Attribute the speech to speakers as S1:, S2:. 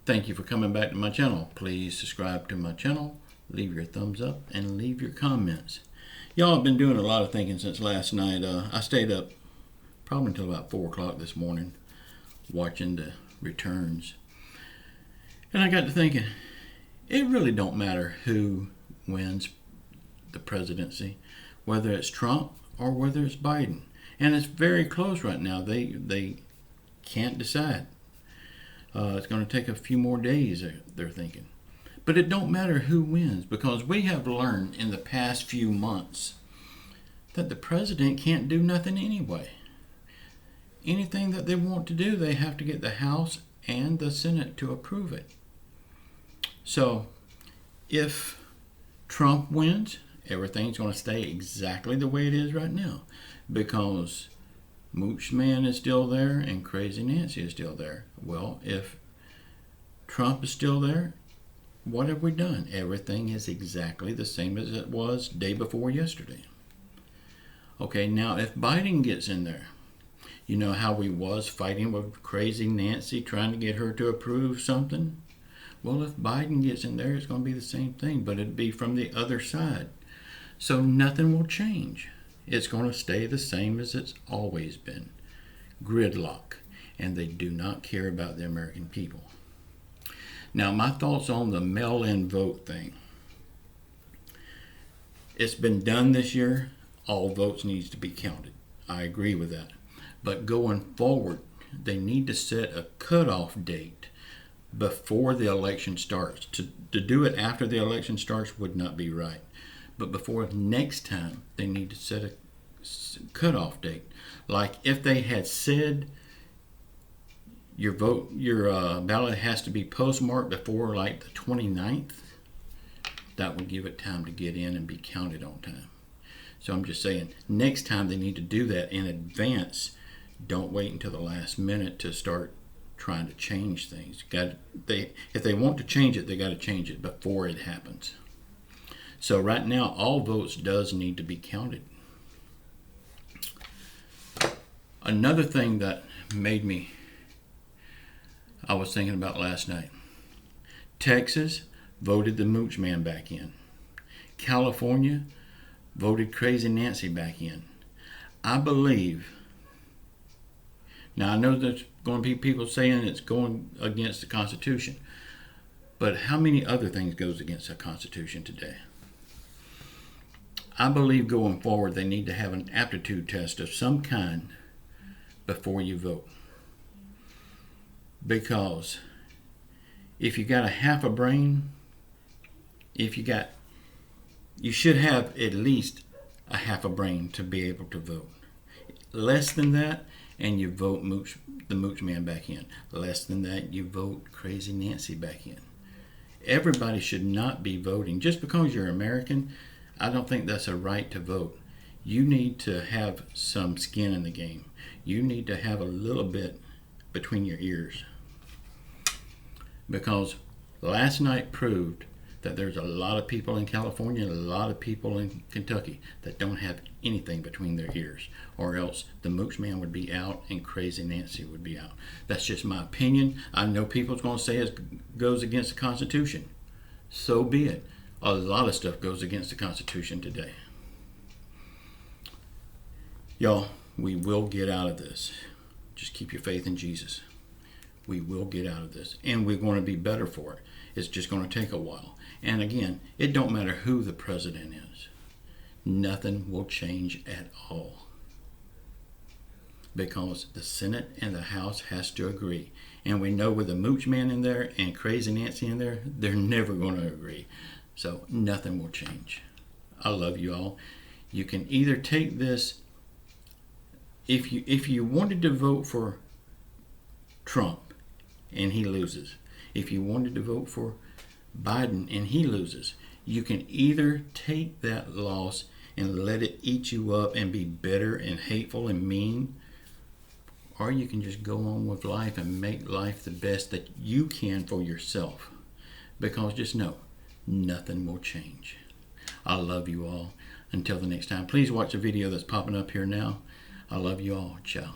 S1: Thank you for coming back to my channel. Please subscribe to my channel, leave your thumbs up, and leave your comments. Y'all have been doing a lot of thinking since last night. I stayed up probably until about 4 o'clock this morning watching the returns. And I got to thinking, it really don't matter who wins the presidency, whether it's Trump or whether it's Biden. And it's very close right now. They can't decide. It's going to take a few more days, they're thinking. But it don't matter who wins, because we have learned in the past few months that the president can't do nothing anyway. Anything that they want to do, they have to get the House and the Senate to approve it. So if Trump wins, everything's going to stay exactly the way it is right now, because MOOCH Man is still there and Crazy Nancy is still there. Well, if Trump is still there, what have we done? Everything is exactly the same as it was day before yesterday. Okay, now if Biden gets in there, you know how we was fighting with Crazy Nancy trying to get her to approve something? Well, if Biden gets in there, it's going to be the same thing, but it'd be from the other side. So nothing will change. It's going to stay the same as it's always been. Gridlock. And they do not care about the American people. Now, my thoughts on the mail-in vote thing. It's been done this year. All votes needs to be counted. I agree with that. But going forward, they need to set a cutoff date before the election starts. To do it after the election starts would not be right. But before next time, they need to set a cutoff date. Like if they had said your ballot has to be postmarked before like the 29th, that would give it time to get in and be counted on time. So I'm just saying, next time they need to do that in advance. Don't wait until the last minute to start trying to change things. If they want to change it, they got to change it before it happens. So right now, all votes does need to be counted. Another thing that I was thinking about last night. Texas voted the MOOCH Man back in. California voted Crazy Nancy back in. I believe, now I know there's going to be people saying it's going against the Constitution, but how many other things goes against the Constitution today? I believe going forward they need to have an aptitude test of some kind before you vote. Because if you got a half a brain, you should have at least a half a brain to be able to vote. Less than that, and you vote the MOOCH Man back in. Less than that, you vote Crazy Nancy back in. Everybody should not be voting. Just because you're American, I don't think that's a right to vote. You need to have some skin in the game. You need to have a little bit between your ears. Because last night proved that there's a lot of people in California and a lot of people in Kentucky that don't have anything between their ears, or else the MOOCH Man would be out and Crazy Nancy would be out. That's just my opinion. I know people's going to say it goes against the Constitution. So be it. A lot of stuff goes against the Constitution today. Y'all, we will get out of this. Just keep your faith in Jesus. We will get out of this, and we're going to be better for it. It's just going to take a while. And again, it don't matter who the president is. Nothing will change at all. Because the Senate and the House has to agree. And we know with the MOOCH Man in there and Crazy Nancy in there, they're never going to agree. So nothing will change. I love you all. You can either take this, if you wanted to vote for Trump and he loses, if you wanted to vote for Biden and he loses, you can either take that loss and let it eat you up and be bitter and hateful and mean, or you can just go on with life and make life the best that you can for yourself. Because just know, nothing will change. I love you all. Until the next time, please watch the video that's popping up here now. I love you all. Ciao.